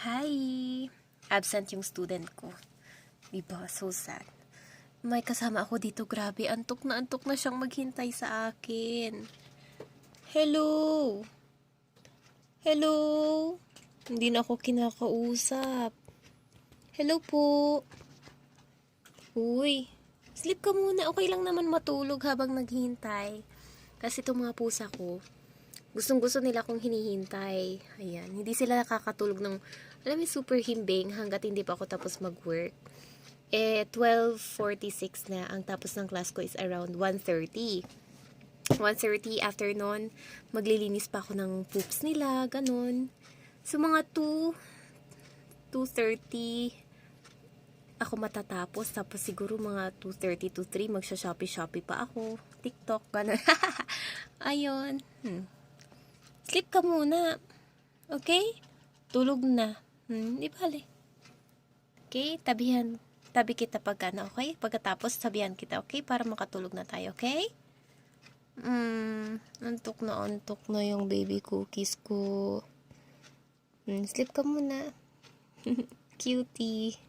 Hi! Absent yung student ko. Diba? So sad. May kasama ako dito. Grabe, antok na siyang maghintay sa akin. Hello! Hello! Hindi na ako kinakausap. Hello po! Uy, sleep ka muna. Okay lang naman matulog habang naghihintay. Kasi itong mga pusa ko, gustong-gusto nila akong hinihintay. Ayan, hindi sila nakakatulog ng, alam mo, super himbing hanggat hindi pa ako tapos mag-work. 12:46 na. Ang tapos ng class ko is around 1:30. 1:30 after nun, maglilinis pa ako ng poops nila, ganun. So, mga 2:30, ako matatapos. Tapos siguro mga 2:30 to 3, magsha-shopee pa ako. TikTok, ganun. Ayun. Sleep ka muna. Okay? Tulog na. Di bale. Okay? Tabi kita pag okay? Pagkatapos, sabihan kita, okay? Para makatulog na tayo, okay? Antok na yung baby cookies ko. Sleep ka muna. Cutie.